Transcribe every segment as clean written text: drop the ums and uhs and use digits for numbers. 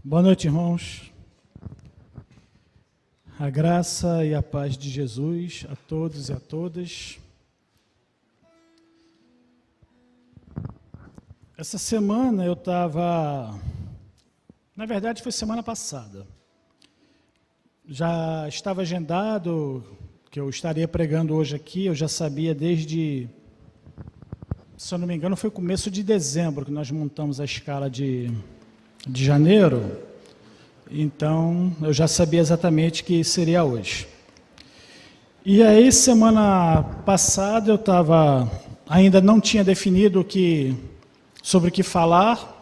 Boa noite, irmãos. A graça e a paz de Jesus a todos e a todas. Essa semana eu estava... Na verdade, foi semana passada. Já estava agendado que eu estaria pregando hoje aqui, eu já sabia desde... Se eu não me engano, foi começo de dezembro que nós montamos a escala de janeiro, então eu já sabia exatamente que seria hoje. E aí, semana passada, ainda não tinha definido sobre o que falar,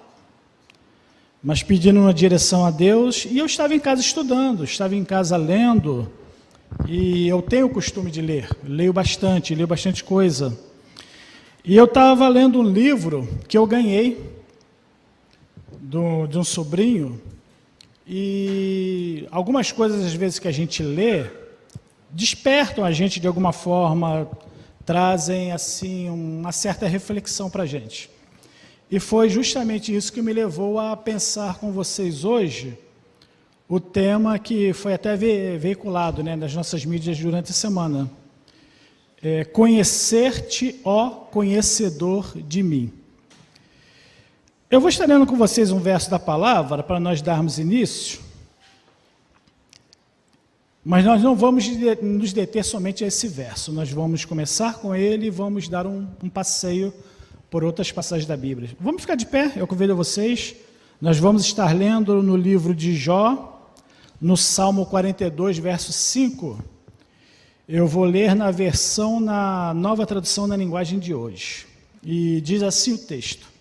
mas pedindo uma direção a Deus, e eu estava em casa estudando, estava em casa lendo, e eu tenho o costume de ler, leio bastante coisa. E eu estava lendo um livro que eu ganhei, de um sobrinho, e algumas coisas, às vezes, que a gente lê, despertam a gente de alguma forma, trazem, assim, uma certa reflexão para a gente. E foi justamente isso que me levou a pensar com vocês hoje, o tema que foi até veiculado, né, nas nossas mídias durante a semana. Conhecer-te, ó conhecedor de mim. Eu vou estar lendo com vocês um verso da palavra para nós darmos início, mas nós não vamos nos deter somente a esse verso, nós vamos começar com ele e vamos dar um passeio por outras passagens da Bíblia. Vamos ficar de pé, eu convido vocês, nós vamos estar lendo no livro de Jó, no Salmo 42, verso 5, eu vou ler na nova tradução na linguagem de hoje, e diz assim o texto.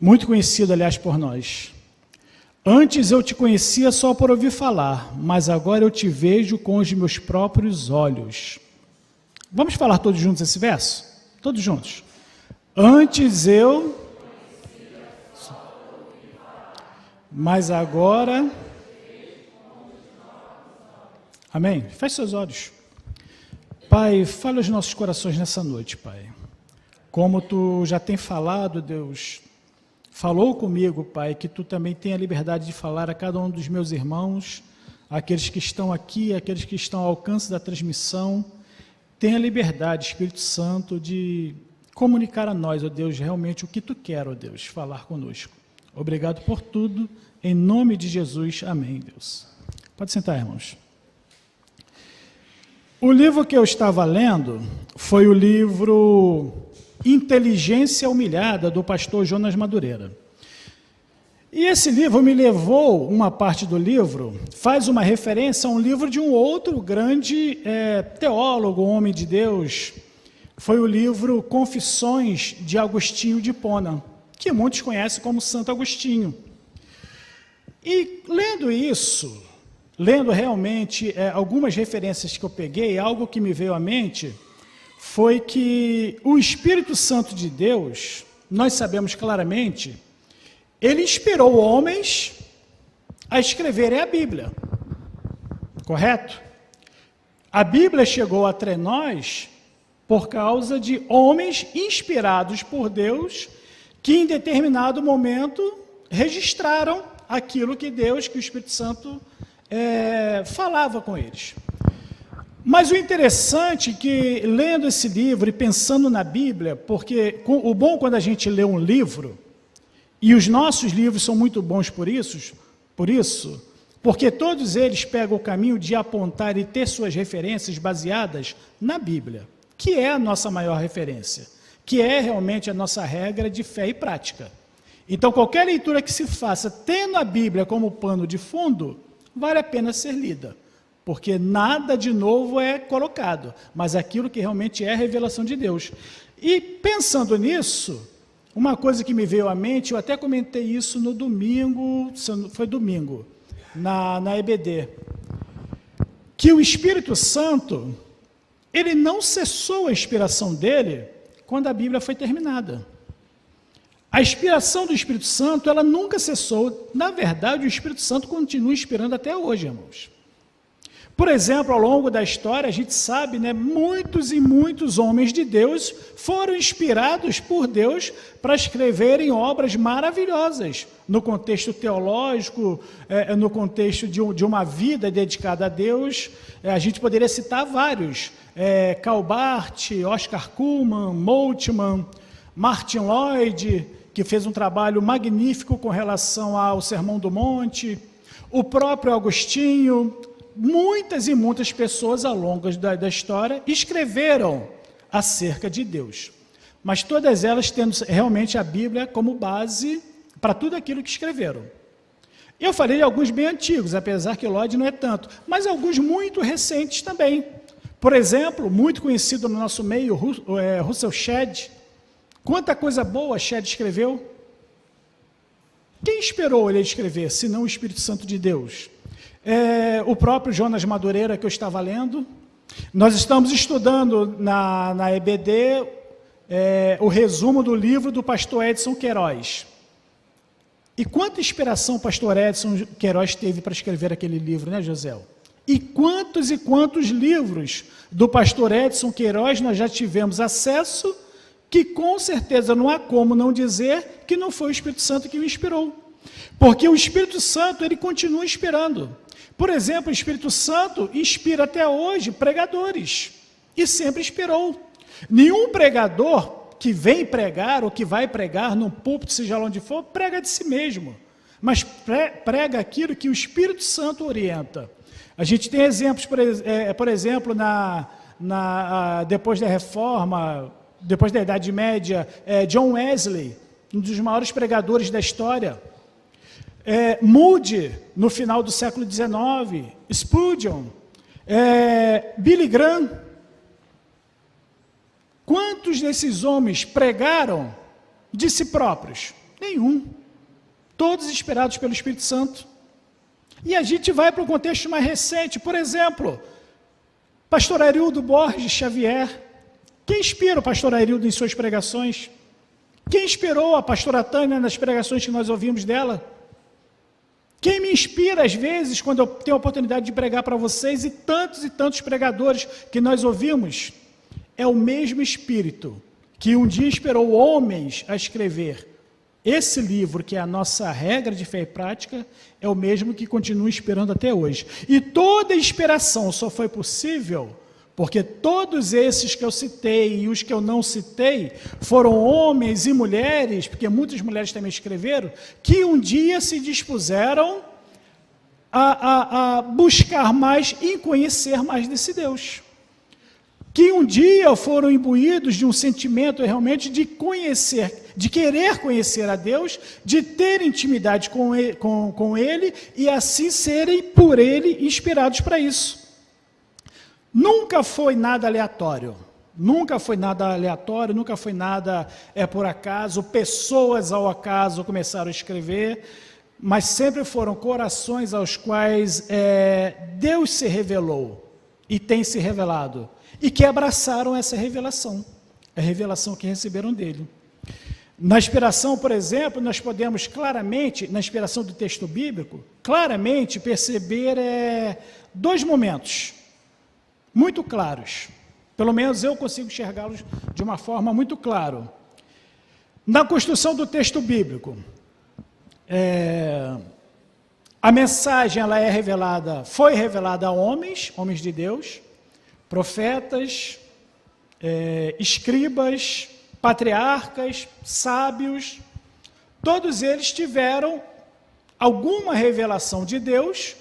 Muito conhecido, aliás, por nós. Antes eu te conhecia só por ouvir falar, mas agora eu te vejo com os meus próprios olhos. Vamos falar todos juntos esse verso? Todos juntos. Antes eu... Mas agora... Amém? Feche seus olhos. Pai, fala aos nossos corações nessa noite, Pai. Como Tu já tem falado, Deus... Falou comigo, Pai, que Tu também tenha a liberdade de falar a cada um dos meus irmãos, aqueles que estão aqui, aqueles que estão ao alcance da transmissão. Tenha a liberdade, Espírito Santo, de comunicar a nós, ó Deus, realmente o que Tu quer, ó Deus, falar conosco. Obrigado por tudo, em nome de Jesus. Amém, Deus. Pode sentar, irmãos. O livro que eu estava lendo foi o livro... Inteligência Humilhada, do pastor Jonas Madureira. E esse livro me levou, uma parte do livro, faz uma referência a um livro de um outro grande teólogo, homem de Deus, foi o livro Confissões de Agostinho de Hipona, que muitos conhecem como Santo Agostinho. E lendo isso, lendo realmente algumas referências que eu peguei, algo que me veio à mente... foi que o Espírito Santo de Deus, nós sabemos claramente, ele inspirou homens a escreverem a Bíblia, correto? A Bíblia chegou até nós por causa de homens inspirados por Deus, que em determinado momento registraram aquilo que Deus, que o Espírito Santo falava com eles. Mas o interessante é que, lendo esse livro e pensando na Bíblia, porque o bom quando a gente lê um livro, e os nossos livros são muito bons por isso, porque todos eles pegam o caminho de apontar e ter suas referências baseadas na Bíblia, que é a nossa maior referência, que é realmente a nossa regra de fé e prática. Então, qualquer leitura que se faça tendo a Bíblia como pano de fundo, vale a pena ser lida. Porque nada de novo é colocado, mas aquilo que realmente é a revelação de Deus. E pensando nisso, uma coisa que me veio à mente, eu até comentei isso no domingo, foi domingo, na EBD, que o Espírito Santo, ele não cessou a inspiração dele quando a Bíblia foi terminada. A inspiração do Espírito Santo, ela nunca cessou. Na verdade, o Espírito Santo continua inspirando até hoje, irmãos. Por exemplo, ao longo da história, a gente sabe, né, muitos e muitos homens de Deus foram inspirados por Deus para escreverem obras maravilhosas, no contexto teológico, no contexto de uma vida dedicada a Deus. A gente poderia citar vários, Karl Barth, Oscar Cullmann, Moltmann, Martin Lloyd, que fez um trabalho magnífico com relação ao Sermão do Monte, o próprio Agostinho. Muitas e muitas pessoas ao longo da história escreveram acerca de Deus, mas todas elas tendo realmente a Bíblia como base para tudo aquilo que escreveram. Eu falei de alguns bem antigos, apesar que Lloyd não é tanto, mas alguns muito recentes também. Por exemplo, muito conhecido no nosso meio, Russell Shedd. Quanta coisa boa Shedd escreveu. Quem inspirou ele a escrever, se não o Espírito Santo de Deus? O próprio Jonas Madureira, que eu estava lendo. Nós estamos estudando na EBD o resumo do livro do pastor Edson Queiroz. E quanta inspiração o pastor Edson Queiroz teve para escrever aquele livro, né, José? E quantos livros do pastor Edson Queiroz nós já tivemos acesso, que com certeza não há como não dizer que não foi o Espírito Santo que o inspirou. Porque o Espírito Santo, ele continua inspirando. Por exemplo, o Espírito Santo inspira até hoje pregadores, e sempre inspirou. Nenhum pregador que vem pregar ou que vai pregar num púlpito, seja lá onde for, prega de si mesmo, mas prega aquilo que o Espírito Santo orienta. A gente tem exemplos, por exemplo, depois da Reforma, depois da Idade Média, John Wesley, um dos maiores pregadores da história. Moody, no final do século XIX, Spurgeon, Billy Graham. Quantos desses homens pregaram de si próprios? Nenhum. Todos inspirados pelo Espírito Santo. E a gente vai para o contexto mais recente, por exemplo, pastor Arildo Borges Xavier. Quem inspira o pastor Arildo em suas pregações? Quem inspirou a pastora Tânia nas pregações que nós ouvimos dela? Quem me inspira, às vezes, quando eu tenho a oportunidade de pregar para vocês, e tantos pregadores que nós ouvimos, é o mesmo Espírito que um dia inspirou homens a escrever esse livro, que é a nossa regra de fé e prática, é o mesmo que continua inspirando até hoje. E toda inspiração só foi possível porque todos esses que eu citei e os que eu não citei foram homens e mulheres, porque muitas mulheres também escreveram, que um dia se dispuseram a buscar mais e conhecer mais desse Deus. Que um dia foram imbuídos de um sentimento realmente de conhecer, de querer conhecer a Deus, de ter intimidade com Ele e assim serem por Ele inspirados para isso. Nunca foi nada aleatório, nunca foi nada por acaso, pessoas ao acaso começaram a escrever, mas sempre foram corações aos quais Deus se revelou e tem se revelado, e que abraçaram essa revelação, a revelação que receberam dele. Na inspiração, por exemplo, nós podemos claramente, na inspiração do texto bíblico, claramente perceber dois momentos muito claros, pelo menos eu consigo enxergá-los de uma forma muito clara. Na construção do texto bíblico, a mensagem ela foi revelada a homens de Deus, profetas, escribas, patriarcas, sábios, todos eles tiveram alguma revelação de Deus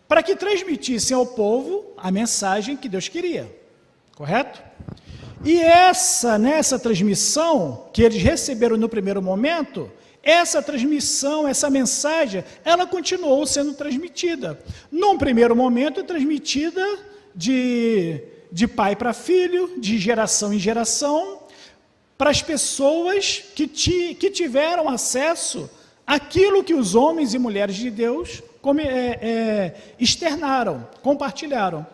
para que transmitissem ao povo a mensagem que Deus queria, correto? E nessa transmissão que eles receberam no primeiro momento, essa transmissão, essa mensagem, ela continuou sendo transmitida. Num primeiro momento, transmitida de pai para filho, de geração em geração, para as pessoas que tiveram acesso àquilo que os homens e mulheres de Deus externaram, compartilharam.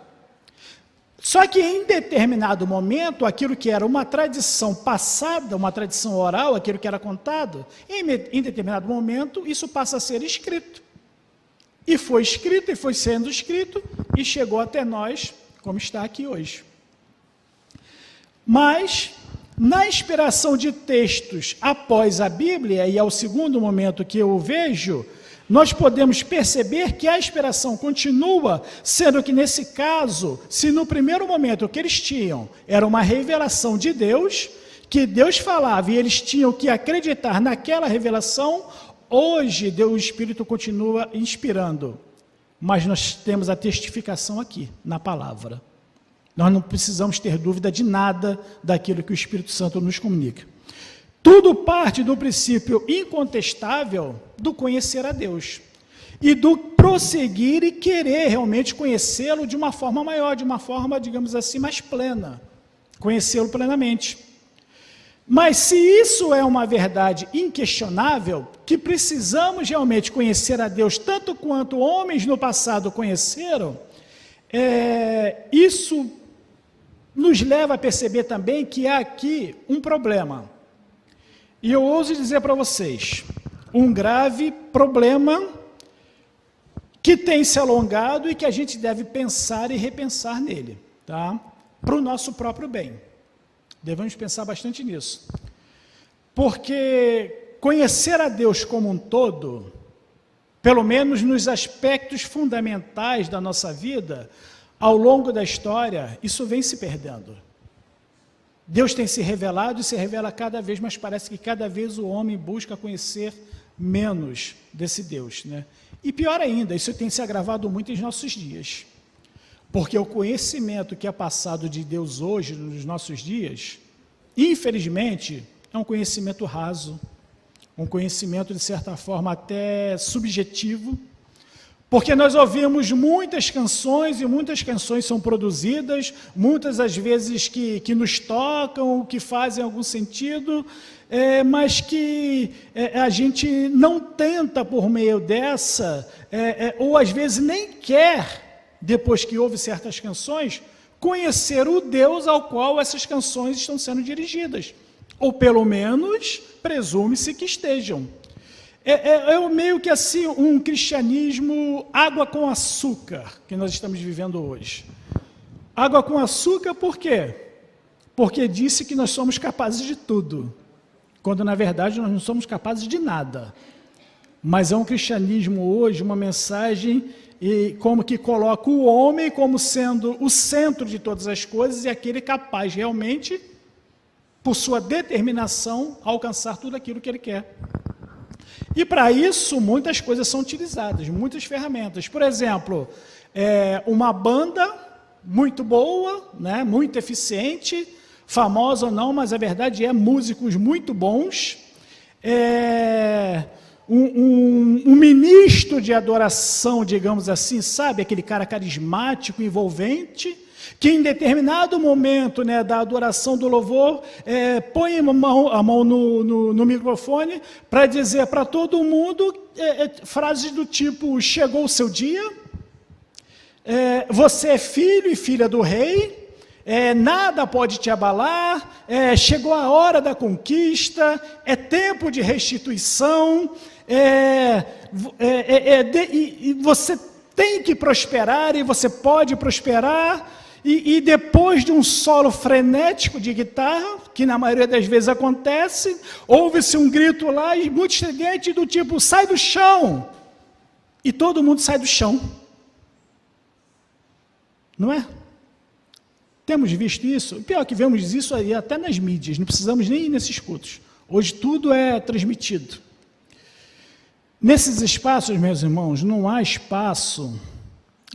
Só que em determinado momento, aquilo que era uma tradição passada, uma tradição oral, aquilo que era contado, em determinado momento, isso passa a ser escrito. E foi escrito, e foi sendo escrito, e chegou até nós, como está aqui hoje. Mas, na inspiração de textos após a Bíblia, e é o segundo momento que eu vejo, nós podemos perceber que a inspiração continua, sendo que nesse caso, se no primeiro momento o que eles tinham era uma revelação de Deus, que Deus falava e eles tinham que acreditar naquela revelação, hoje Deus, o Espírito continua inspirando, mas nós temos a testificação aqui, na palavra. Nós não precisamos ter dúvida de nada daquilo que o Espírito Santo nos comunica. Tudo parte do princípio incontestável do conhecer a Deus e do prosseguir e querer realmente conhecê-lo de uma forma maior, de uma forma, digamos assim, mais plena, conhecê-lo plenamente. Mas se isso é uma verdade inquestionável, que precisamos realmente conhecer a Deus tanto quanto homens no passado conheceram, isso nos leva a perceber também que há aqui um problema. E eu ouso dizer para vocês, um grave problema que tem se alongado e que a gente deve pensar e repensar nele, tá? Para o nosso próprio bem. Devemos pensar bastante nisso. Porque conhecer a Deus como um todo, pelo menos nos aspectos fundamentais da nossa vida, ao longo da história, isso vem se perdendo. Deus tem se revelado e se revela cada vez, mas parece que cada vez o homem busca conhecer menos desse Deus, né? E pior ainda, isso tem se agravado muito em nossos dias. Porque o conhecimento que é passado de Deus hoje, nos nossos dias, infelizmente, é um conhecimento raso, um conhecimento, de certa forma, até subjetivo, porque nós ouvimos muitas canções, e muitas canções são produzidas, muitas às vezes que nos tocam, que fazem algum sentido, mas que a gente não tenta por meio dessa, ou às vezes nem quer, depois que ouve certas canções, conhecer o Deus ao qual essas canções estão sendo dirigidas, ou pelo menos presume-se que estejam. Meio que assim um cristianismo água com açúcar que nós estamos vivendo hoje. Água com açúcar por quê? Porque disse que nós somos capazes de tudo, quando na verdade nós não somos capazes de nada. Mas é um cristianismo hoje, uma mensagem como que coloca o homem como sendo o centro de todas as coisas e aquele capaz realmente, por sua determinação, alcançar tudo aquilo que ele quer. E para isso, muitas coisas são utilizadas, muitas ferramentas. Por exemplo, uma banda muito boa, né, muito eficiente, famosa ou não, mas a verdade é músicos muito bons, um ministro de adoração, digamos assim, sabe, aquele cara carismático, envolvente, que em determinado momento, né, da adoração do louvor, põe a mão no microfone para dizer para todo mundo frases do tipo: chegou o seu dia, você é filho e filha do rei, nada pode te abalar, chegou a hora da conquista, é tempo de restituição, e você tem que prosperar e você pode prosperar. E depois de um solo frenético de guitarra, que na maioria das vezes acontece, ouve-se um grito lá, e muito estridente, do tipo: sai do chão! E todo mundo sai do chão. Não é? Temos visto isso? Pior que vemos isso aí até nas mídias, não precisamos nem ir nesses cultos. Hoje tudo é transmitido. Nesses espaços, meus irmãos, não há espaço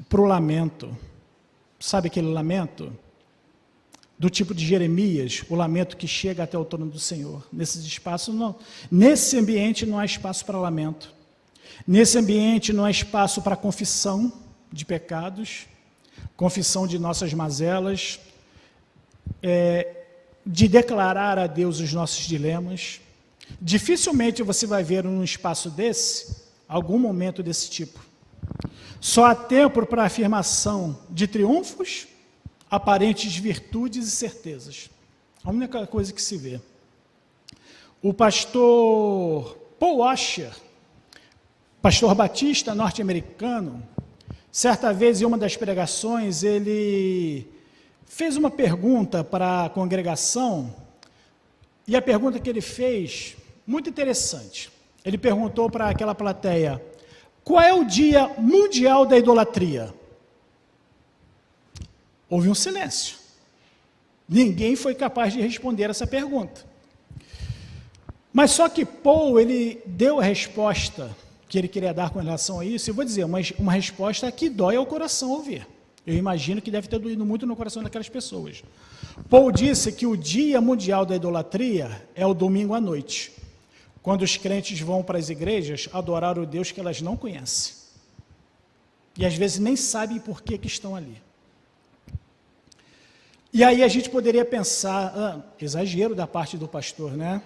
para o lamento. Sabe aquele lamento? Do tipo de Jeremias, o lamento que chega até o trono do Senhor. Nesses espaços, não. Nesse ambiente não há espaço para lamento. Nesse ambiente não há espaço para confissão de pecados, confissão de nossas mazelas, de declarar a Deus os nossos dilemas. Dificilmente você vai ver num espaço desse, algum momento desse tipo. Só há tempo para a afirmação de triunfos, aparentes virtudes e certezas. A única coisa que se vê. O pastor Paul Washer, pastor batista norte-americano, Certa vez, em uma das pregações, ele fez uma pergunta para a congregação, e a pergunta que ele fez, muito interessante. Ele perguntou para aquela plateia: qual é o dia mundial da idolatria? Houve um silêncio. Ninguém foi capaz de responder essa pergunta. Mas só que Paul, ele deu a resposta que ele queria dar com relação a isso, e vou dizer, uma resposta que dói ao coração ouvir. Eu imagino que deve ter doído muito no coração daquelas pessoas. Paul disse que o dia mundial da idolatria é o domingo à noite, quando os crentes vão para as igrejas adorar o Deus que elas não conhecem. E às vezes nem sabem por que estão ali. E aí a gente poderia pensar, exagero da parte do pastor, né?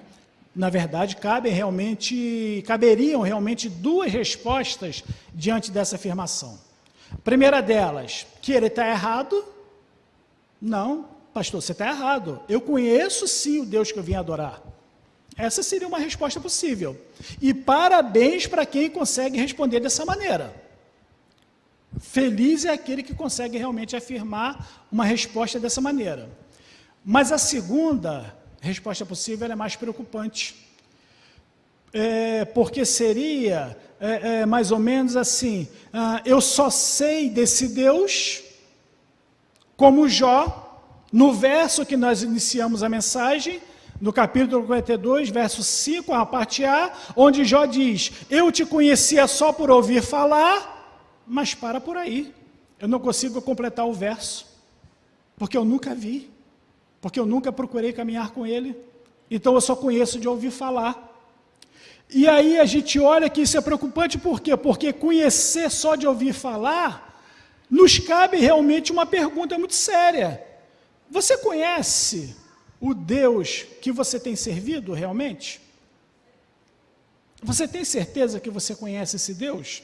Na verdade, caberiam realmente duas respostas diante dessa afirmação. Primeira delas, que ele está errado. Não, pastor, você está errado. Eu conheço sim o Deus que eu vim adorar. Essa seria uma resposta possível. E parabéns para quem consegue responder dessa maneira. Feliz é aquele que consegue realmente afirmar uma resposta dessa maneira. Mas a segunda resposta possível é mais preocupante. Porque seria mais ou menos assim: eu só sei desse Deus, como Jó, no verso que nós iniciamos a mensagem, no capítulo 42, verso 5, a parte A, onde Jó diz: eu te conhecia só por ouvir falar, mas para por aí. Eu não consigo completar o verso, porque eu nunca vi, porque eu nunca procurei caminhar com ele, então eu só conheço de ouvir falar. E aí a gente olha que isso é preocupante, por quê? Porque conhecer só de ouvir falar, nos cabe realmente uma pergunta muito séria. Você conhece o Deus que você tem servido realmente? Você tem certeza que você conhece esse Deus?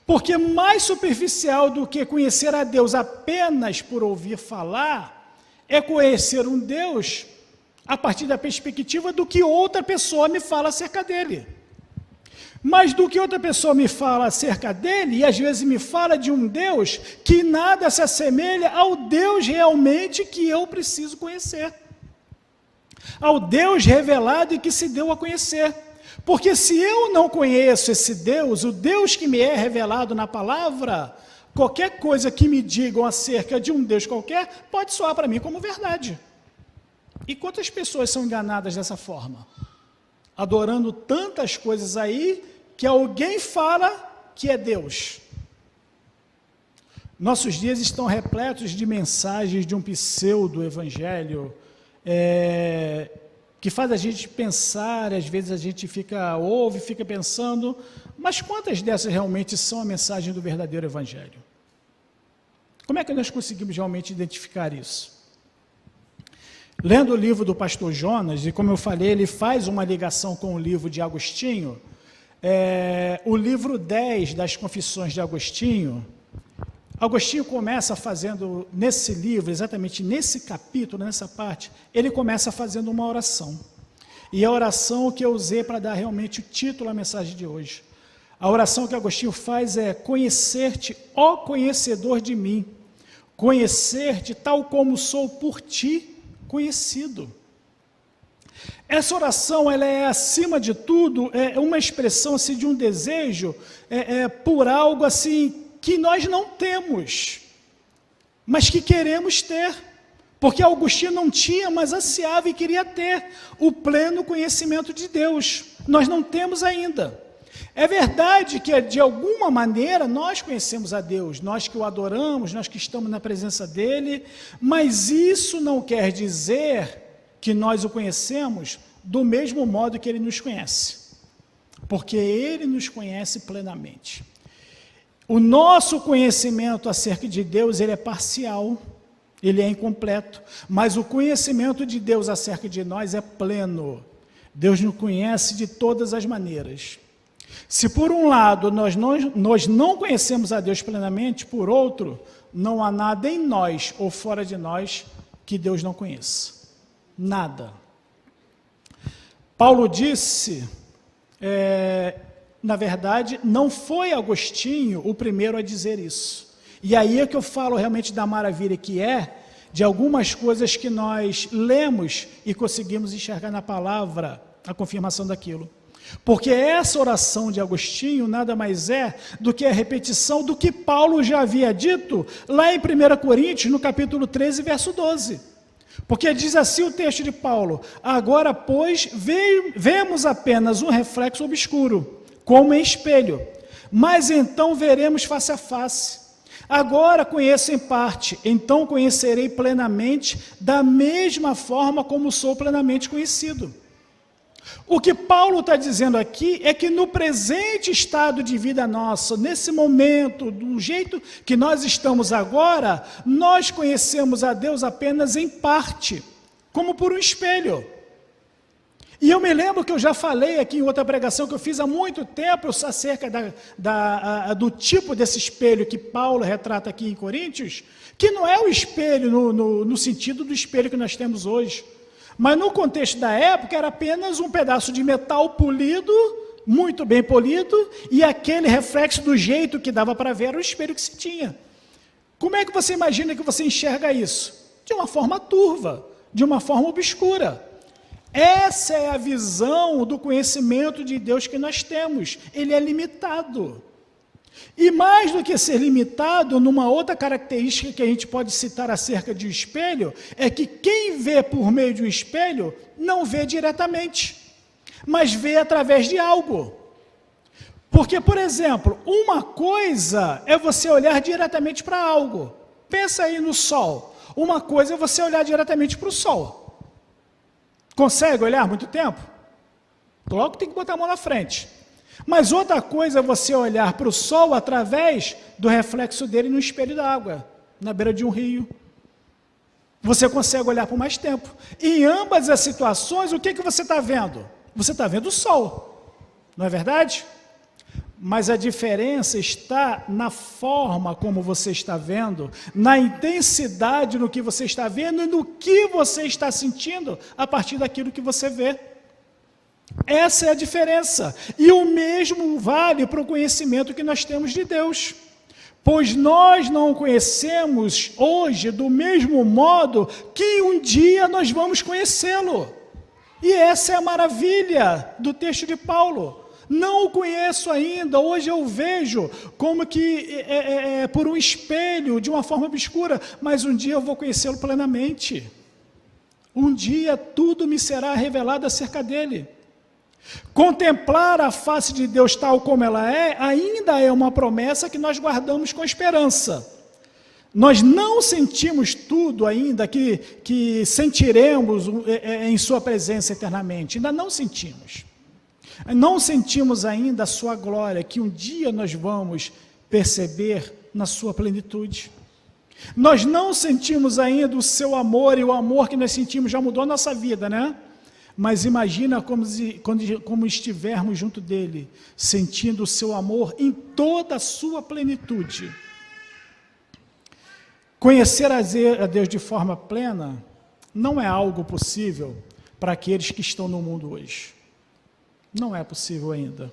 Porque mais superficial do que conhecer a Deus apenas por ouvir falar, é conhecer um Deus a partir da perspectiva do que outra pessoa me fala acerca dele. Mas do que outra pessoa me fala acerca dele, e às vezes me fala de um Deus que nada se assemelha ao Deus realmente que eu preciso conhecer. Ao Deus revelado e que se deu a conhecer. Porque se eu não conheço esse Deus, o Deus que me é revelado na palavra, qualquer coisa que me digam acerca de um Deus qualquer, pode soar para mim como verdade. E quantas pessoas são enganadas dessa forma? Adorando tantas coisas aí, que alguém fala que é Deus. Nossos dias estão repletos de mensagens de um pseudo-evangelho, que faz a gente pensar, às vezes a gente ouve, fica pensando, mas quantas dessas realmente são a mensagem do verdadeiro evangelho? Como é que nós conseguimos realmente identificar isso? Lendo o livro do pastor Jonas, e como eu falei, ele faz uma ligação com o livro de Agostinho, o livro 10 das Confissões de Agostinho, Agostinho começa fazendo, nesse livro, exatamente nesse capítulo, nessa parte, ele começa fazendo uma oração. E a oração que eu usei para dar realmente o título à mensagem de hoje. A oração que Agostinho faz é: conhecer-te, ó conhecedor de mim, conhecer-te tal como sou por ti conhecido. Essa oração, ela é, acima de tudo, uma expressão assim, de um desejo por algo assim que nós não temos, mas que queremos ter, porque Agostinho não tinha, mas ansiava e queria ter o pleno conhecimento de Deus. Nós não temos ainda. É verdade que, de alguma maneira, nós conhecemos a Deus, nós que o adoramos, nós que estamos na presença dEle, mas isso não quer dizer que nós o conhecemos do mesmo modo que Ele nos conhece, porque Ele nos conhece plenamente. O nosso conhecimento acerca de Deus, ele é parcial, ele é incompleto, mas o conhecimento de Deus acerca de nós é pleno. Deus nos conhece de todas as maneiras. Se por um lado nós não conhecemos a Deus plenamente, por outro, não há nada em nós ou fora de nós que Deus não conheça. Nada. Paulo disse, Na verdade, não foi Agostinho o primeiro a dizer isso. E aí é que eu falo realmente da maravilha que é de algumas coisas que nós lemos e conseguimos enxergar na palavra a confirmação daquilo. Porque essa oração de Agostinho nada mais é do que a repetição do que Paulo já havia dito lá em 1 Coríntios, no capítulo 13, verso 12. Porque diz assim o texto de Paulo: agora, pois, vemos apenas um reflexo obscuro, como em espelho, mas então veremos face a face. Agora conheço em parte, então conhecerei plenamente, da mesma forma como sou plenamente conhecido. O que Paulo está dizendo aqui é que no presente estado de vida nossa, nesse momento, do jeito que nós estamos agora, nós conhecemos a Deus apenas em parte, como por um espelho. E eu me lembro que eu já falei aqui em outra pregação que eu fiz há muito tempo acerca do tipo desse espelho que Paulo retrata aqui em Coríntios, que não é o espelho no sentido do espelho que nós temos hoje, mas no contexto da época era apenas um pedaço de metal polido, muito bem polido, e aquele reflexo do jeito que dava para ver era o espelho que se tinha. Como é que você imagina que você enxerga isso? De uma forma turva, de uma forma obscura. Essa é a visão do conhecimento de Deus que nós temos. Ele é limitado. E mais do que ser limitado, numa outra característica que a gente pode citar acerca de um espelho, é que quem vê por meio de um espelho não vê diretamente, mas vê através de algo. Porque, por exemplo, uma coisa é você olhar diretamente para algo. Pensa aí no sol. Uma coisa é você olhar diretamente para o sol. Consegue olhar muito tempo? Logo tem que botar a mão na frente. Mas outra coisa é você olhar para o sol através do reflexo dele no espelho d'água, na beira de um rio. Você consegue olhar por mais tempo. Em ambas as situações, o que você está vendo? Você está vendo o sol, não é verdade? Mas a diferença está na forma como você está vendo, na intensidade no que você está vendo e no que você está sentindo a partir daquilo que você vê. Essa é a diferença. E o mesmo vale para o conhecimento que nós temos de Deus. Pois nós não o conhecemos hoje do mesmo modo que um dia nós vamos conhecê-lo. E essa é a maravilha do texto de Paulo. Não o conheço ainda, hoje eu vejo como que por um espelho, de uma forma obscura, mas um dia eu vou conhecê-lo plenamente. Um dia tudo me será revelado acerca dele. Contemplar a face de Deus tal como ela é, ainda é uma promessa que nós guardamos com esperança. Nós não sentimos tudo ainda que sentiremos em sua presença eternamente, ainda não sentimos. Não sentimos ainda a sua glória, que um dia nós vamos perceber na sua plenitude. Nós não sentimos ainda o seu amor, e o amor que nós sentimos já mudou a nossa vida, né? Mas imagina como estivermos junto dele, sentindo o seu amor em toda a sua plenitude. Conhecer a Deus de forma plena não é algo possível para aqueles que estão no mundo hoje. Não é possível ainda.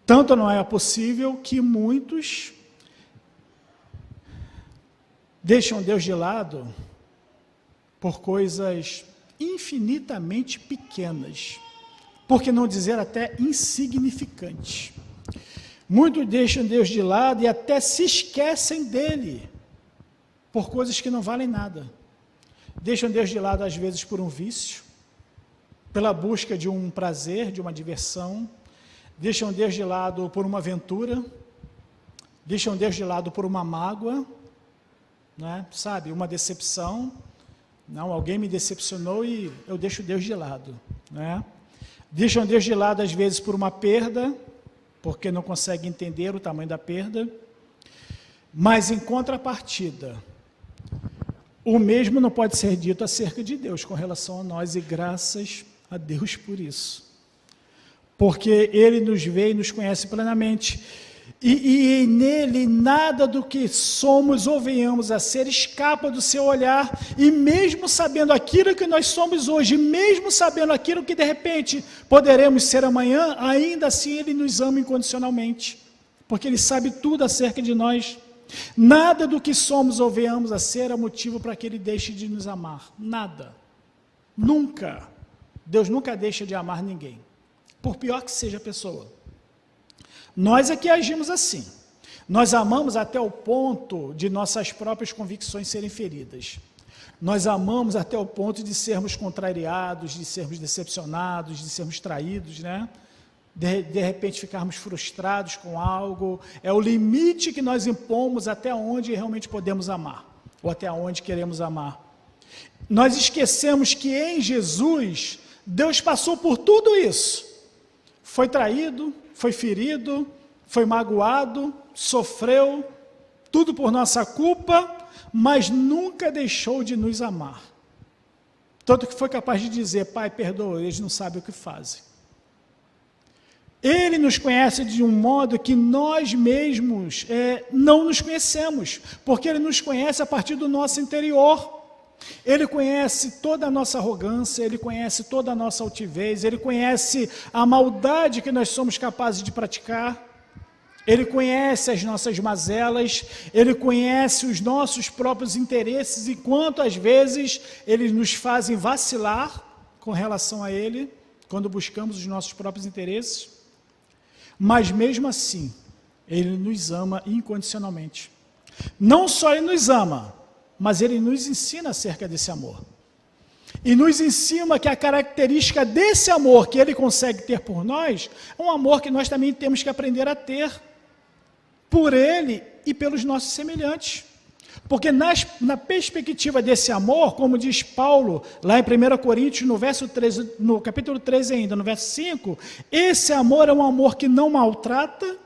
Tanto não é possível que muitos deixam Deus de lado por coisas infinitamente pequenas, por que não dizer até insignificantes. Muitos deixam Deus de lado e até se esquecem dele, por coisas que não valem nada. Deixam Deus de lado às vezes por um vício, pela busca de um prazer, de uma diversão, deixam Deus de lado por uma aventura, deixam Deus de lado por uma mágoa, né? Sabe, uma decepção. Não, alguém me decepcionou e eu deixo Deus de lado, né? Deixam Deus de lado às vezes por uma perda, porque não conseguem entender o tamanho da perda, mas em contrapartida, o mesmo não pode ser dito acerca de Deus com relação a nós, e graças a Deus por isso, porque Ele nos vê e nos conhece plenamente. E nele nada do que somos ou venhamos a ser escapa do seu olhar, e mesmo sabendo aquilo que nós somos hoje, mesmo sabendo aquilo que de repente poderemos ser amanhã, ainda assim ele nos ama incondicionalmente, porque ele sabe tudo acerca de nós. Nada do que somos ou venhamos a ser é motivo para que ele deixe de nos amar, nada, nunca. Deus nunca deixa de amar ninguém, por pior que seja a pessoa. Nós é que agimos assim. Nós amamos até o ponto de nossas próprias convicções serem feridas. Nós amamos até o ponto de sermos contrariados, de sermos decepcionados, de sermos traídos, né? De repente ficarmos frustrados com algo. É o limite que nós impomos até onde realmente podemos amar, ou até onde queremos amar. Nós esquecemos que em Jesus, Deus passou por tudo isso. Foi traído, foi ferido, foi magoado, sofreu, tudo por nossa culpa, mas nunca deixou de nos amar. Tanto que foi capaz de dizer: Pai, perdoa, eles não sabem o que fazem. Ele nos conhece de um modo que nós mesmos não nos conhecemos, porque Ele nos conhece a partir do nosso interior. Ele conhece toda a nossa arrogância, Ele conhece toda a nossa altivez, Ele conhece a maldade que nós somos capazes de praticar, Ele conhece as nossas mazelas, Ele conhece os nossos próprios interesses, e quantas vezes eles nos fazem vacilar com relação a Ele, quando buscamos os nossos próprios interesses, mas mesmo assim, Ele nos ama incondicionalmente. Não só Ele nos ama, mas Ele nos ensina acerca desse amor. E nos ensina que a característica desse amor que Ele consegue ter por nós, é um amor que nós também temos que aprender a ter, por Ele e pelos nossos semelhantes. Porque na perspectiva desse amor, como diz Paulo, lá em 1 Coríntios, no verso 13, no capítulo 13 ainda, no verso 5, esse amor é um amor que não maltrata,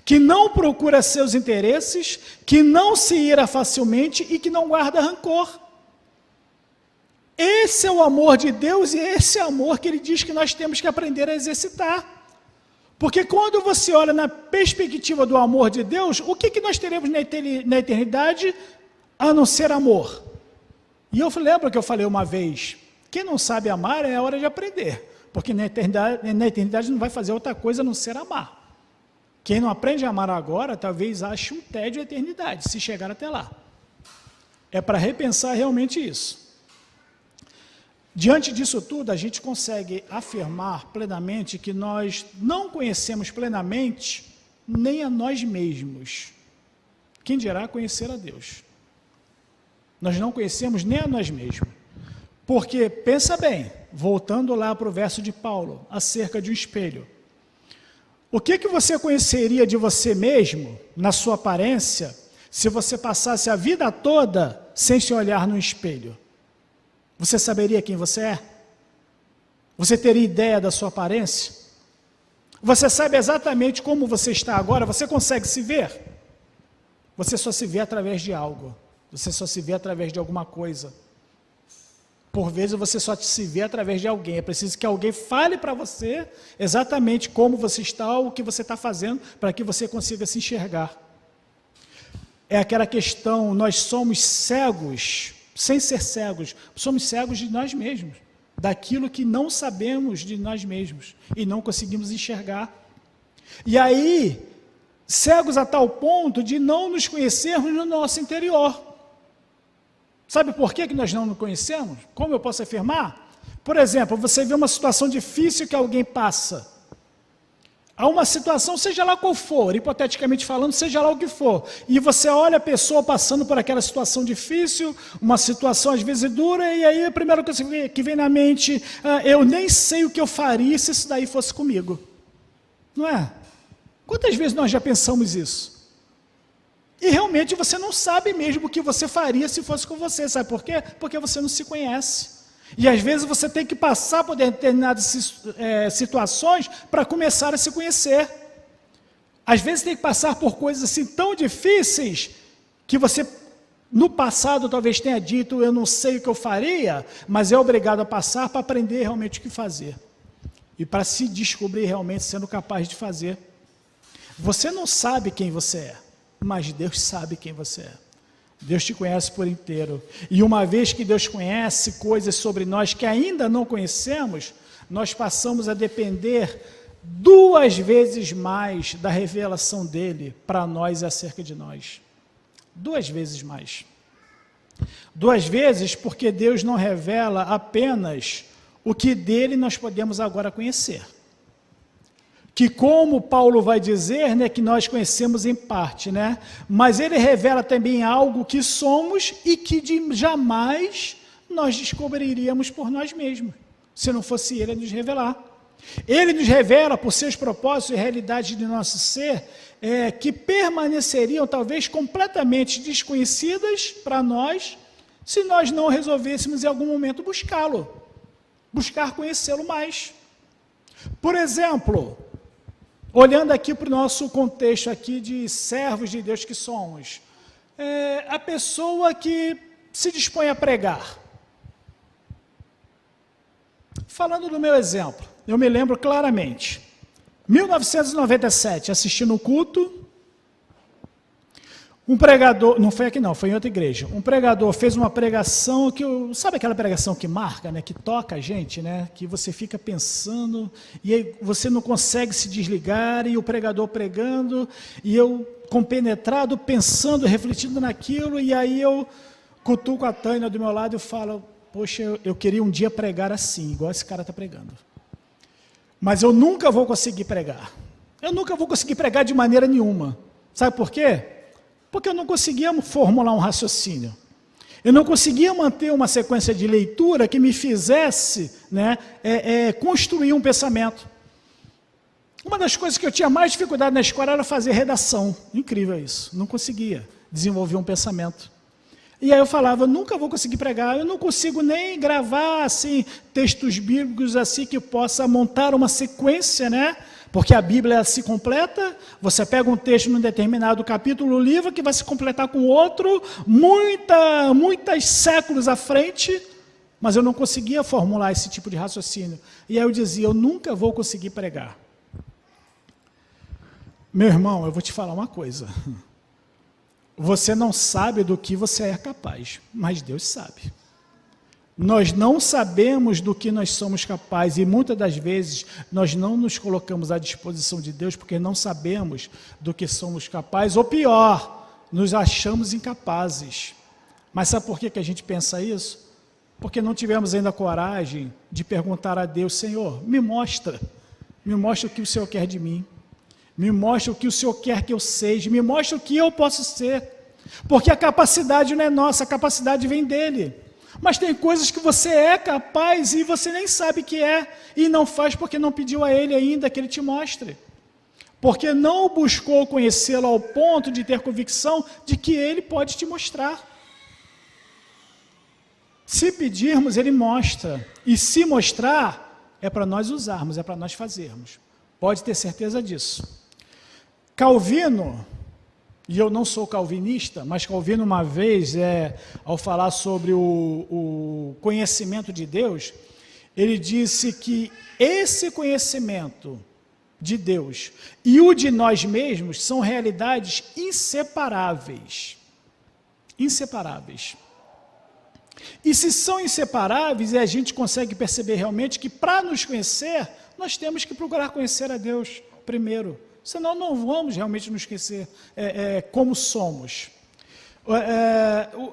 que não procura seus interesses, que não se ira facilmente e que não guarda rancor. Esse é o amor de Deus, e esse é o amor que Ele diz que nós temos que aprender a exercitar. Porque quando você olha na perspectiva do amor de Deus, o que nós teremos na eternidade a não ser amor? E eu lembro que eu falei uma vez, quem não sabe amar é hora de aprender, porque na eternidade não vai fazer outra coisa a não ser amar. Quem não aprende a amar agora, talvez ache um tédio a eternidade, se chegar até lá. É para repensar realmente isso. Diante disso tudo, a gente consegue afirmar plenamente que nós não conhecemos plenamente nem a nós mesmos. Quem dirá conhecer a Deus? Nós não conhecemos nem a nós mesmos. Porque, pensa bem, voltando lá para o verso de Paulo, acerca de um espelho. O que você conheceria de você mesmo, na sua aparência, se você passasse a vida toda sem se olhar no espelho? Você saberia quem você é? Você teria ideia da sua aparência? Você sabe exatamente como você está agora? Você consegue se ver? Você só se vê através de algo. Você só se vê através de alguma coisa. Por vezes você só se vê através de alguém. É preciso que alguém fale para você exatamente como você está, o que você está fazendo, para que você consiga se enxergar. É aquela questão, nós somos cegos, sem ser cegos, somos cegos de nós mesmos, daquilo que não sabemos de nós mesmos e não conseguimos enxergar. E aí, cegos a tal ponto de não nos conhecermos no nosso interior. Sabe por que nós não nos conhecemos? Como eu posso afirmar? Por exemplo, você vê uma situação difícil que alguém passa. Há uma situação, seja lá qual for, hipoteticamente falando, seja lá o que for, e você olha a pessoa passando por aquela situação difícil, uma situação às vezes dura, e aí a primeira coisa que vem na mente, eu nem sei o que eu faria se isso daí fosse comigo. Não é? Quantas vezes nós já pensamos isso? E realmente você não sabe mesmo o que você faria se fosse com você, sabe por quê? Porque você não se conhece. E às vezes você tem que passar por determinadas situações para começar a se conhecer. Às vezes tem que passar por coisas assim tão difíceis que você no passado talvez tenha dito, eu não sei o que eu faria, mas é obrigado a passar para aprender realmente o que fazer. E para se descobrir realmente sendo capaz de fazer. Você não sabe quem você é, mas Deus sabe quem você é. Deus te conhece por inteiro. E uma vez que Deus conhece coisas sobre nós que ainda não conhecemos, nós passamos a depender 2 vezes mais da revelação dele para nós e acerca de nós. 2 vezes mais. 2 vezes porque Deus não revela apenas o que dele nós podemos agora conhecer. Que como Paulo vai dizer, né, que nós conhecemos em parte, né? Mas ele revela também algo que somos e que jamais nós descobriríamos por nós mesmos, se não fosse ele a nos revelar. Ele nos revela por seus propósitos e realidades de nosso ser, que permaneceriam talvez completamente desconhecidas para nós, se nós não resolvêssemos em algum momento buscá-lo, buscar conhecê-lo mais. Por exemplo, olhando aqui para o nosso contexto aqui de servos de Deus que somos, a pessoa que se dispõe a pregar. Falando do meu exemplo, eu me lembro claramente, 1997, assistindo um culto, um pregador, não foi aqui não, foi em outra igreja, um pregador fez uma pregação que, sabe aquela pregação que marca, né, que toca a gente, né, que você fica pensando, e aí você não consegue se desligar, e o pregador pregando, e eu compenetrado, pensando, refletindo naquilo, e aí eu cutuco a Tânia do meu lado e falo, poxa, eu queria um dia pregar assim, igual esse cara está pregando. Mas eu nunca vou conseguir pregar. Eu nunca vou conseguir pregar de maneira nenhuma. Sabe por quê? Porque eu não conseguia formular um raciocínio. Eu não conseguia manter uma sequência de leitura que me fizesse, né, construir um pensamento. Uma das coisas que eu tinha mais dificuldade na escola era fazer redação. Incrível isso. Não conseguia desenvolver um pensamento. E aí eu falava, nunca vou conseguir pregar, eu não consigo nem gravar assim, textos bíblicos assim que possa montar uma sequência, né? Porque a Bíblia se completa, você pega um texto num determinado capítulo, livro, que vai se completar com outro, muitos séculos à frente, mas eu não conseguia formular esse tipo de raciocínio. E aí eu dizia, eu nunca vou conseguir pregar. Meu irmão, eu vou te falar uma coisa. Você não sabe do que você é capaz, mas Deus sabe. Nós não sabemos do que nós somos capazes e muitas das vezes nós não nos colocamos à disposição de Deus porque não sabemos do que somos capazes, ou pior, nos achamos incapazes. Mas sabe por que a gente pensa isso? Porque não tivemos ainda coragem de perguntar a Deus, Senhor, me mostra o que o Senhor quer de mim. Me mostra o que o Senhor quer que eu seja, me mostra o que eu posso ser, porque a capacidade não é nossa, a capacidade vem dele, mas tem coisas que você é capaz e você nem sabe que é, e não faz porque não pediu a ele ainda que ele te mostre, porque não buscou conhecê-lo ao ponto de ter convicção de que ele pode te mostrar. Se pedirmos, ele mostra, e se mostrar, é para nós usarmos, é para nós fazermos, pode ter certeza disso. Calvino, e eu não sou calvinista, mas Calvino uma vez, ao falar sobre o conhecimento de Deus, ele disse que esse conhecimento de Deus e o de nós mesmos são realidades inseparáveis. Inseparáveis. E se são inseparáveis, a gente consegue perceber realmente que para nos conhecer, nós temos que procurar conhecer a Deus primeiro. Senão não vamos realmente nos esquecer como somos.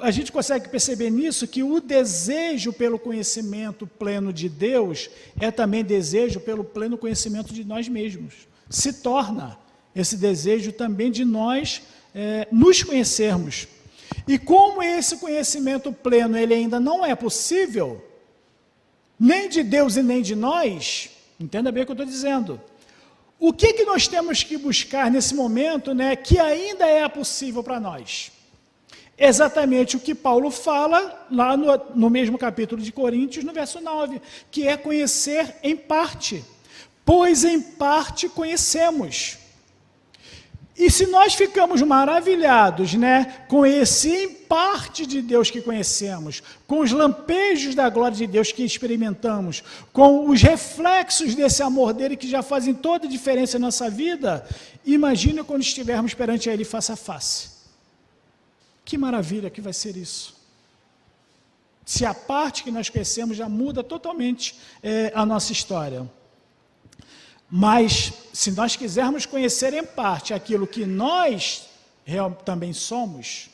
A gente consegue perceber nisso que o desejo pelo conhecimento pleno de Deus é também desejo pelo pleno conhecimento de nós mesmos. Se torna esse desejo também de nós nos conhecermos. E como esse conhecimento pleno ele ainda não é possível, nem de Deus e nem de nós, entenda bem o que eu estou dizendo. O que nós temos que buscar nesse momento, né, que ainda é possível para nós? Exatamente o que Paulo fala lá no mesmo capítulo de Coríntios, no verso 9, que é conhecer em parte, pois em parte conhecemos. E se nós ficamos maravilhados, né, com esse em parte de Deus que conhecemos, com os lampejos da glória de Deus que experimentamos, com os reflexos desse amor dele que já fazem toda a diferença em nossa vida, imagina quando estivermos perante ele face a face. Que maravilha que vai ser isso. Se a parte que nós conhecemos já muda totalmente a nossa história. Mas, se nós quisermos conhecer em parte aquilo que nós também somos,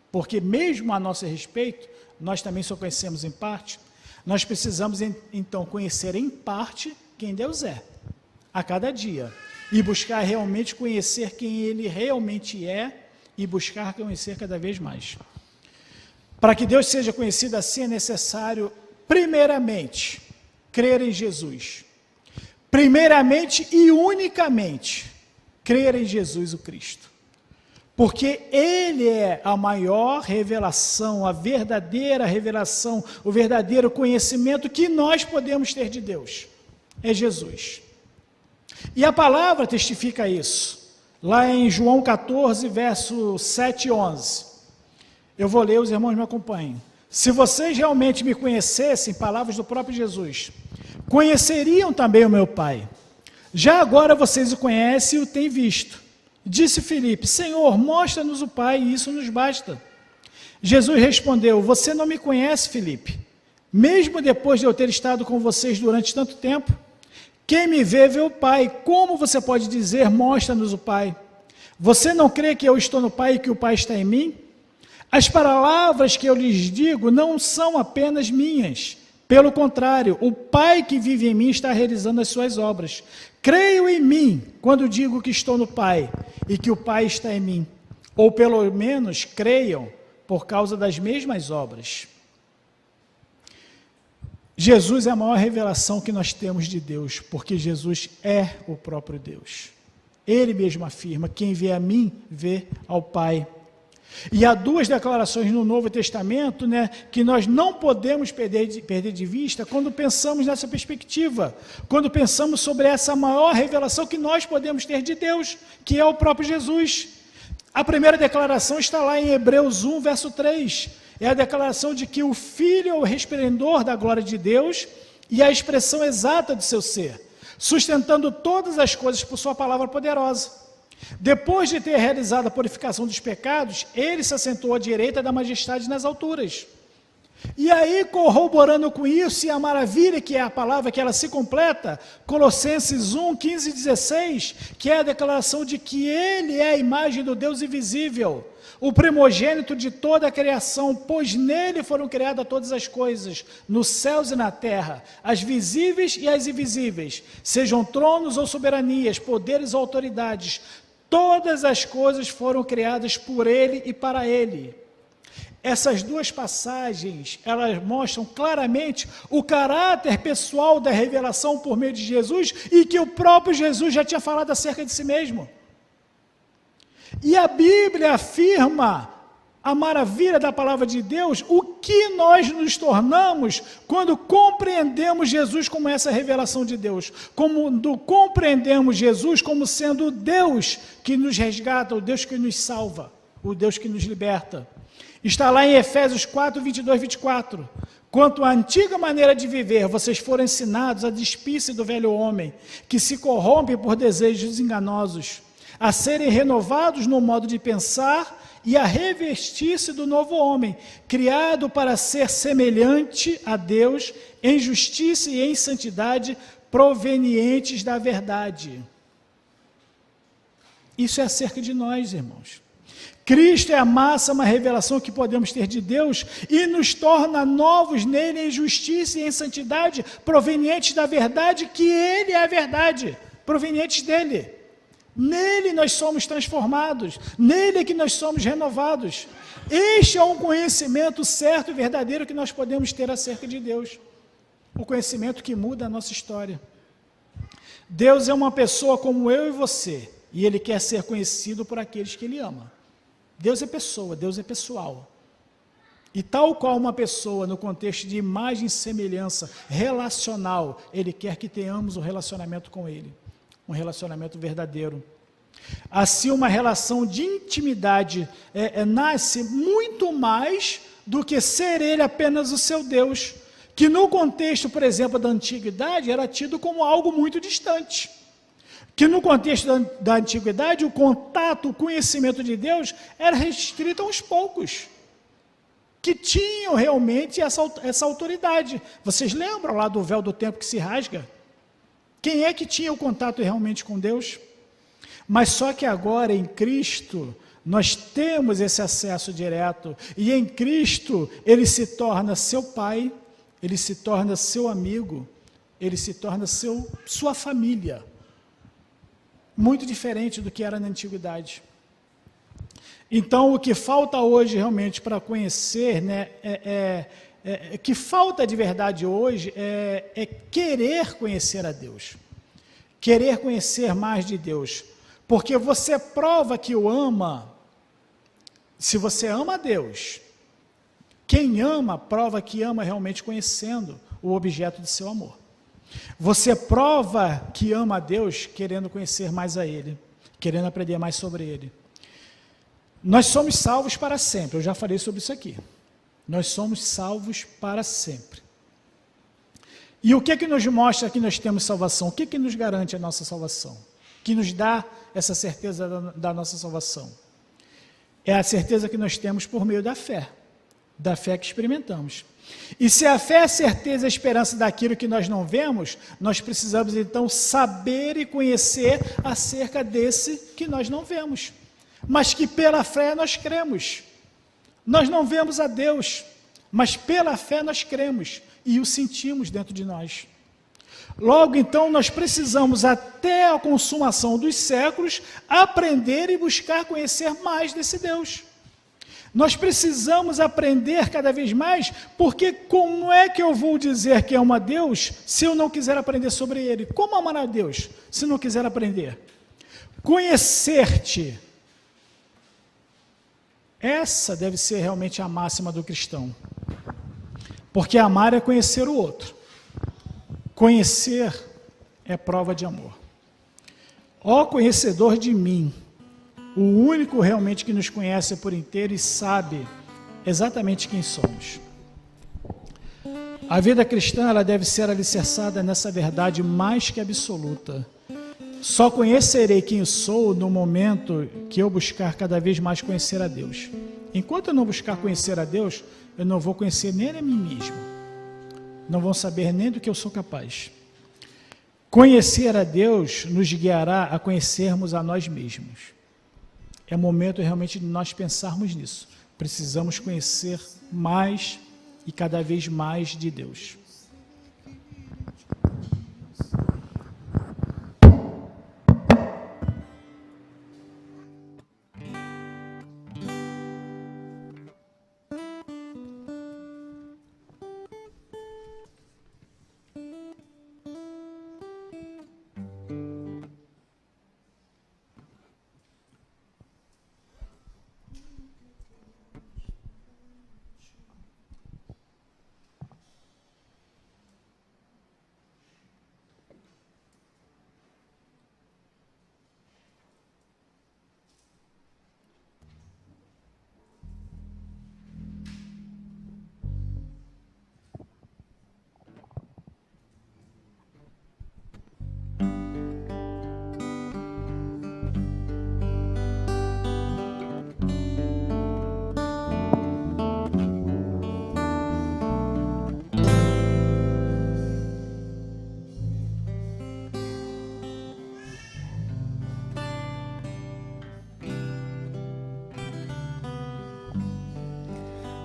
porque mesmo a nosso respeito, nós também só conhecemos em parte, nós precisamos, então, conhecer em parte quem Deus é, a cada dia, e buscar realmente conhecer quem Ele realmente é, e buscar conhecer cada vez mais. Para que Deus seja conhecido assim, é necessário, primeiramente, crer em Jesus. Primeiramente e unicamente, crer em Jesus o Cristo. Porque Ele é a maior revelação, a verdadeira revelação, o verdadeiro conhecimento que nós podemos ter de Deus. É Jesus. E a palavra testifica isso. Lá em João 14, verso 7 e 11. Eu vou ler, os irmãos me acompanhem. Se vocês realmente me conhecessem, palavras do próprio Jesus, conheceriam também o meu Pai. Já agora vocês o conhecem e o têm visto. Disse Filipe, Senhor, mostra-nos o Pai, e isso nos basta. Jesus respondeu, você não me conhece, Filipe, mesmo depois de eu ter estado com vocês durante tanto tempo? Quem me vê, vê o Pai. Como você pode dizer, mostra-nos o Pai? Você não crê que eu estou no Pai e que o Pai está em mim? As palavras que eu lhes digo não são apenas minhas. Pelo contrário, o Pai que vive em mim está realizando as suas obras. Creio em mim quando digo que estou no Pai e que o Pai está em mim. Ou pelo menos creiam por causa das mesmas obras. Jesus é a maior revelação que nós temos de Deus, porque Jesus é o próprio Deus. Ele mesmo afirma, quem vê a mim, vê ao Pai. E há duas declarações no Novo Testamento, né, que nós não podemos perder de vista quando pensamos nessa perspectiva, quando pensamos sobre essa maior revelação que nós podemos ter de Deus, que é o próprio Jesus. A primeira declaração está lá em Hebreus 1, verso 3, é a declaração de que o Filho é o resplendor da glória de Deus e a expressão exata do seu ser, sustentando todas as coisas por sua palavra poderosa. Depois de ter realizado a purificação dos pecados, ele se assentou à direita da majestade nas alturas. E aí, corroborando com isso, e a maravilha que é a palavra, que ela se completa, Colossenses 1, 15 e 16, que é a declaração de que ele é a imagem do Deus invisível, o primogênito de toda a criação, pois nele foram criadas todas as coisas, nos céus e na terra, as visíveis e as invisíveis, sejam tronos ou soberanias, poderes ou autoridades, todas as coisas foram criadas por ele e para ele. Essas duas passagens, elas mostram claramente o caráter pessoal da revelação por meio de Jesus e que o próprio Jesus já tinha falado acerca de si mesmo. E a Bíblia afirma a maravilha da palavra de Deus, o que nós nos tornamos quando compreendemos Jesus como essa revelação de Deus, quando compreendemos Jesus como sendo o Deus que nos resgata, o Deus que nos salva, o Deus que nos liberta. Está lá em Efésios 4, 22, 24. Quanto à antiga maneira de viver, vocês foram ensinados a despir-se do velho homem, que se corrompe por desejos enganosos, a serem renovados no modo de pensar e a revestir-se do novo homem, criado para ser semelhante a Deus em justiça e em santidade, provenientes da verdade. Isso é acerca de nós, irmãos. Cristo é a máxima revelação que podemos ter de Deus e nos torna novos nele em justiça e em santidade, provenientes da verdade, que ele é a verdade, provenientes dele. Nele nós somos transformados, nele é que nós somos renovados. Este é um conhecimento certo e verdadeiro que nós podemos ter acerca de Deus. O conhecimento que muda a nossa história. Deus é uma pessoa como eu e você, e ele quer ser conhecido por aqueles que ele ama. Deus é pessoa, Deus é pessoal. E tal qual uma pessoa, no contexto de imagem e semelhança relacional, ele quer que tenhamos um relacionamento com ele, um relacionamento verdadeiro. Assim, uma relação de intimidade nasce muito mais do que ser ele apenas o seu Deus, que no contexto, por exemplo, da antiguidade, era tido como algo muito distante. Que no contexto da antiguidade, o contato, o conhecimento de Deus era restrito a uns poucos, que tinham realmente essa autoridade. Vocês lembram lá do véu do templo que se rasga? Quem é que tinha o contato realmente com Deus? Mas só que agora, em Cristo, nós temos esse acesso direto, e em Cristo, Ele se torna seu Pai, Ele se torna seu amigo, Ele se torna sua família. Muito diferente do que era na antiguidade. Então, o que falta hoje realmente para conhecer, né, que falta de verdade hoje é querer conhecer a Deus, querer conhecer mais de Deus, porque você prova que o ama, se você ama a Deus, quem ama, prova que ama realmente conhecendo o objeto de seu amor. Você prova que ama a Deus querendo conhecer mais a Ele, querendo aprender mais sobre Ele. Nós somos salvos para sempre, eu já falei sobre isso aqui. Nós somos salvos para sempre. E o que que nos mostra que nós temos salvação? O que que nos garante a nossa salvação? Que nos dá essa certeza da nossa salvação? É a certeza que nós temos por meio da fé que experimentamos. E se a fé é a certeza e a esperança daquilo que nós não vemos, nós precisamos então saber e conhecer acerca desse que nós não vemos, mas que pela fé nós cremos. Nós não vemos a Deus, mas pela fé nós cremos e o sentimos dentro de nós. Logo, então, nós precisamos, até a consumação dos séculos, aprender e buscar conhecer mais desse Deus. Nós precisamos aprender cada vez mais, porque como é que eu vou dizer que amo a Deus se eu não quiser aprender sobre Ele? Como amar a Deus se não quiser aprender? Conhecer-te. Essa deve ser realmente a máxima do cristão. Porque amar é conhecer o outro. Conhecer é prova de amor. Ó conhecedor de mim, o único realmente que nos conhece por inteiro e sabe exatamente quem somos. A vida cristã, ela deve ser alicerçada nessa verdade mais que absoluta. Só conhecerei quem sou no momento que eu buscar cada vez mais conhecer a Deus. Enquanto eu não buscar conhecer a Deus, eu não vou conhecer nem a mim mesmo. Não vou saber nem do que eu sou capaz. Conhecer a Deus nos guiará a conhecermos a nós mesmos. É momento realmente de nós pensarmos nisso. Precisamos conhecer mais e cada vez mais de Deus.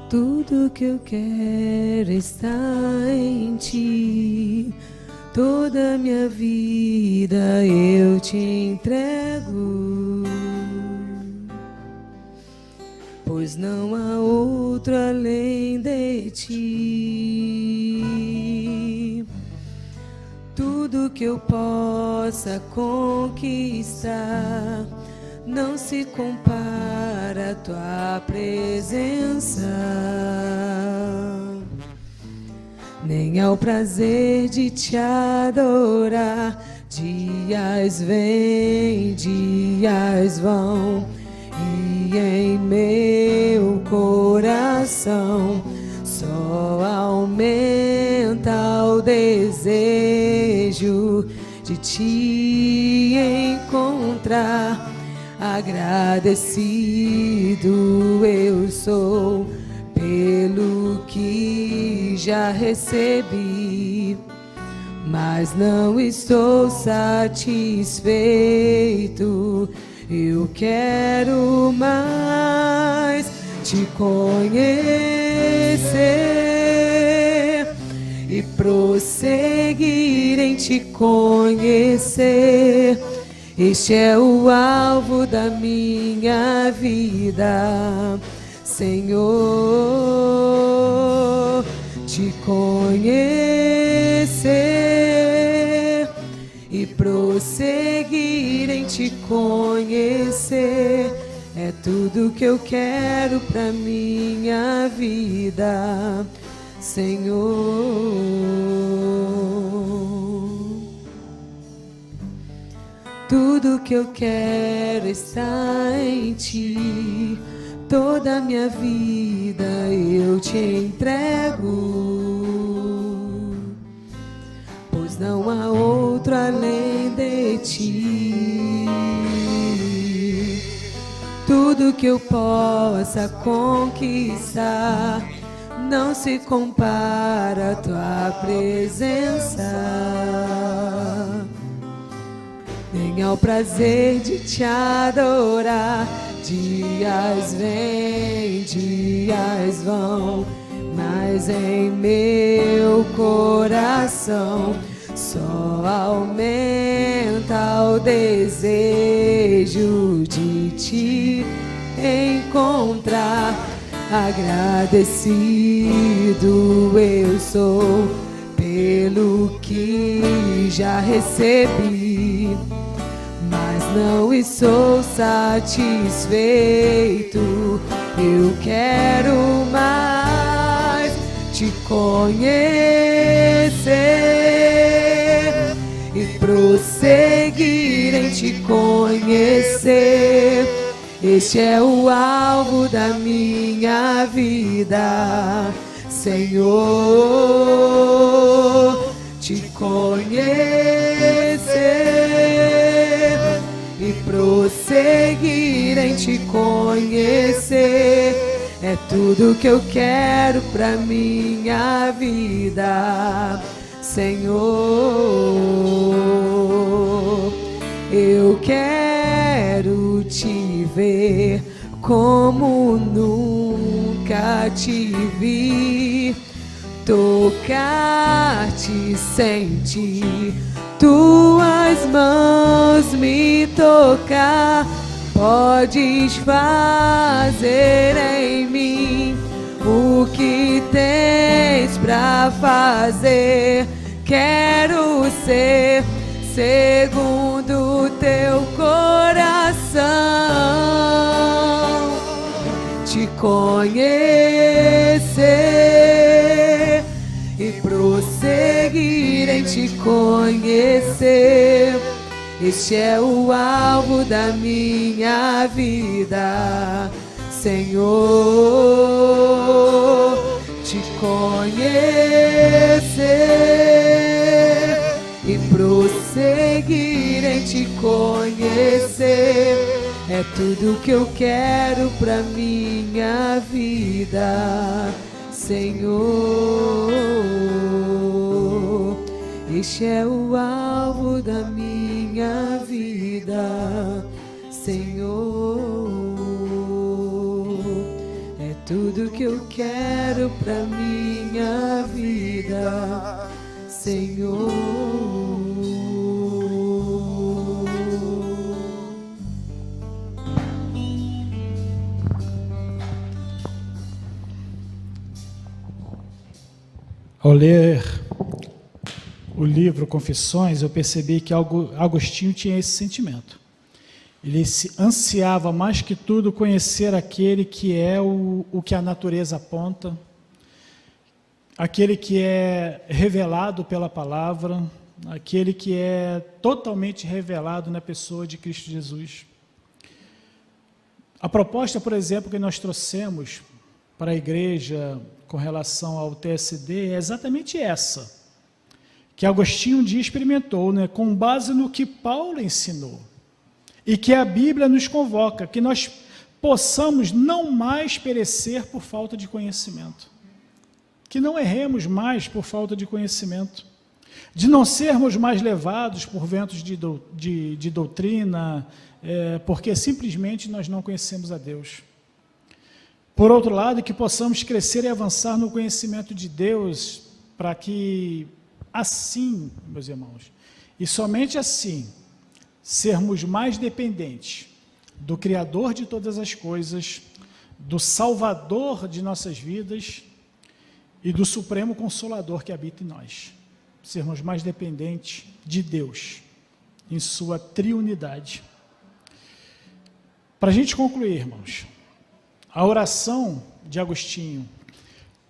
Tudo que eu quero está em ti, toda minha vida eu te entrego, pois não há outro além de ti. Tudo que eu possa conquistar não se compara à tua presença, nem ao prazer de te adorar, Dias vêm, dias vão, e em meu coração só aumenta o desejo de te encontrar. Agradecido eu sou pelo que já recebi, mas não estou satisfeito. Eu quero mais te conhecer e prosseguir em te conhecer. Este é o alvo da minha vida, Senhor, te conhecer e prosseguir em te conhecer. É tudo que eu quero pra minha vida, Senhor. Tudo que eu quero está em ti. Toda a minha vida eu te entrego, pois não há outro além de ti. Tudo que eu possa conquistar não se compara à tua presença, nem ao prazer de te adorar. Dias vêm, dias vão, mas em meu coração só aumenta o desejo de te encontrar. Agradecido eu sou pelo que já recebi, mas não estou satisfeito. Eu quero mais te conhecer e prosseguir em te conhecer. Este é o alvo da minha vida, Senhor, te conhecer e prosseguir em te conhecer. É tudo que eu quero pra minha vida, Senhor. Eu quero te ver como nunca te vi, tocar-te, sentir tuas mãos me tocar. Podes fazer em mim o que tens pra fazer. Quero ser segundo teu coração, te conhecer e prosseguir em te conhecer. Este é o alvo da minha vida, Senhor, te conhecer e prosseguir em te conhecer. É tudo que eu quero pra minha vida, Senhor. Este é o alvo da minha vida, Senhor. É tudo que eu quero pra minha vida, Senhor. Ao ler o livro Confissões, eu percebi que Agostinho tinha esse sentimento. Ele se ansiava mais que tudo conhecer aquele que é o que a natureza aponta, aquele que é revelado pela palavra, aquele que é totalmente revelado na pessoa de Cristo Jesus. A proposta, por exemplo, que nós trouxemos para a igreja com relação ao TSD é exatamente essa, que Agostinho um dia experimentou, né, com base no que Paulo ensinou, e que a Bíblia nos convoca, que nós possamos não mais perecer por falta de conhecimento, que não erremos mais por falta de conhecimento, de não sermos mais levados por ventos de doutrina, porque simplesmente nós não conhecemos a Deus. Por outro lado, que possamos crescer e avançar no conhecimento de Deus, para que assim, meus irmãos, e somente assim, sermos mais dependentes do Criador de todas as coisas, do Salvador de nossas vidas e do Supremo Consolador que habita em nós. Sermos mais dependentes de Deus, em sua triunidade. Para a gente concluir, irmãos, a oração de Agostinho,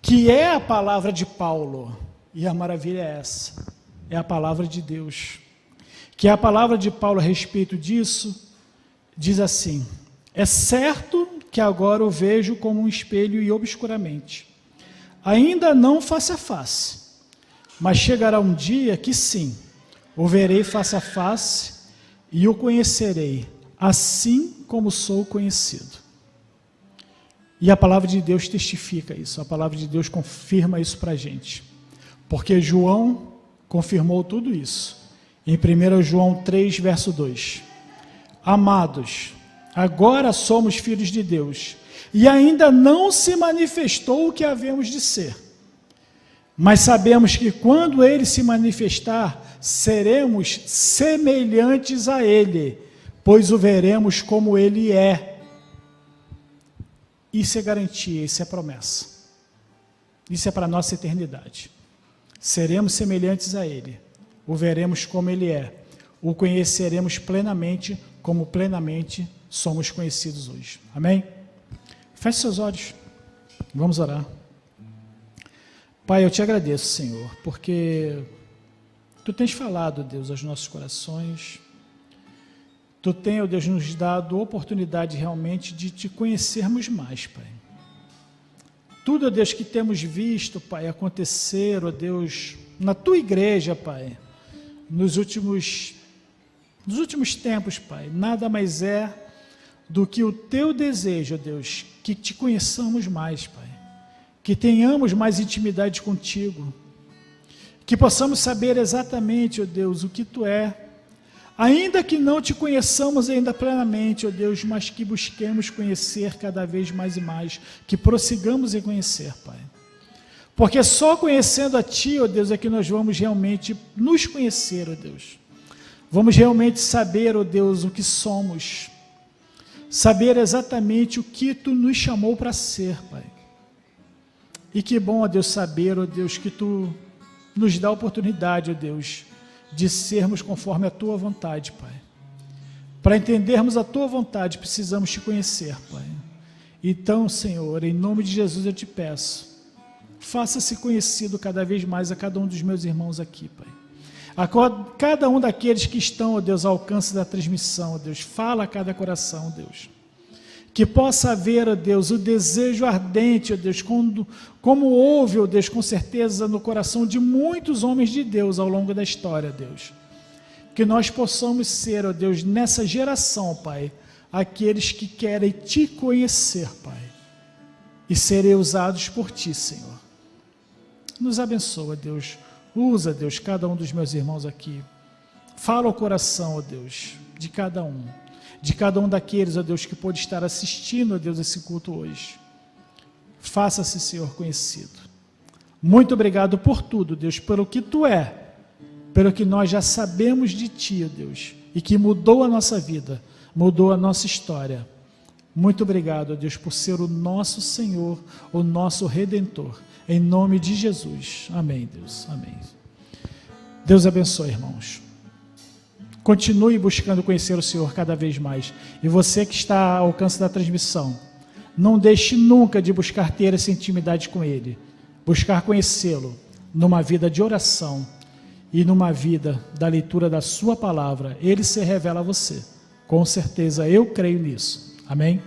que é a palavra de Paulo, e a maravilha é essa, é a palavra de Deus, que é a palavra de Paulo a respeito disso, diz assim: é certo que agora o vejo como um espelho e obscuramente, ainda não face a face, mas chegará um dia que sim, o verei face a face e o conhecerei, assim como sou conhecido. E a palavra de Deus testifica isso, a palavra de Deus confirma isso para a gente, porque João confirmou tudo isso, em 1 João 3, verso 2. Amados, agora somos filhos de Deus, e ainda não se manifestou o que havemos de ser, mas sabemos que quando Ele se manifestar, seremos semelhantes a Ele, pois o veremos como Ele é. Isso é garantia, isso é promessa. Isso é para a nossa eternidade. Seremos semelhantes a Ele, o veremos como Ele é, o conheceremos plenamente, como plenamente somos conhecidos hoje. Amém? Feche seus olhos, vamos orar. Pai, eu te agradeço, Senhor, porque Tu tens falado, Deus, aos nossos corações. Tu tens, ó Deus, nos dado oportunidade realmente de Te conhecermos mais, Pai. Tudo, ó Deus, que temos visto, Pai, acontecer, ó Deus, na Tua igreja, Pai, nos últimos tempos, Pai, nada mais é do que o Teu desejo, ó Deus, que Te conheçamos mais, Pai, que tenhamos mais intimidade contigo, que possamos saber exatamente, ó Deus, o que Tu é, ainda que não Te conheçamos ainda plenamente, ó Deus, mas que busquemos conhecer cada vez mais e mais, que prossigamos em conhecer, Pai, porque só conhecendo a Ti, ó Deus, é que nós vamos realmente nos conhecer, ó Deus, vamos realmente saber, ó Deus, o que somos, saber exatamente o que Tu nos chamou para ser, Pai. E que bom, ó Deus, saber, ó Deus, que Tu nos dá a oportunidade, ó Deus, de sermos conforme a Tua vontade, Pai. Para entendermos a Tua vontade, precisamos Te conhecer, Pai. Então, Senhor, em nome de Jesus eu Te peço, faça-se conhecido cada vez mais a cada um dos meus irmãos aqui, Pai. A cada um daqueles que estão, ó Deus, ao alcance da transmissão, ó Deus, fala a cada coração, Deus. Que possa haver, ó Deus, o desejo ardente, ó Deus, como houve, ó Deus, com certeza no coração de muitos homens de Deus ao longo da história, Deus. Que nós possamos ser, ó Deus, nessa geração, Pai, aqueles que querem Te conhecer, Pai, e serem usados por Ti, Senhor. Nos abençoa, Deus. Usa, Deus, cada um dos meus irmãos aqui. Fala ao coração, ó Deus, de cada um daqueles, ó Deus, que pode estar assistindo, ó Deus, esse culto hoje. Faça-se, Senhor, conhecido. Muito obrigado por tudo, Deus, pelo que Tu é, pelo que nós já sabemos de Ti, ó Deus, e que mudou a nossa vida, mudou a nossa história. Muito obrigado, ó Deus, por ser o nosso Senhor, o nosso Redentor. Em nome de Jesus. Amém, Deus. Amém. Deus abençoe, irmãos. Continue buscando conhecer o Senhor cada vez mais. E você que está ao alcance da transmissão, não deixe nunca de buscar ter essa intimidade com Ele. Buscar conhecê-lo numa vida de oração e numa vida da leitura da sua palavra, ele se revela a você. Com certeza eu creio nisso. Amém?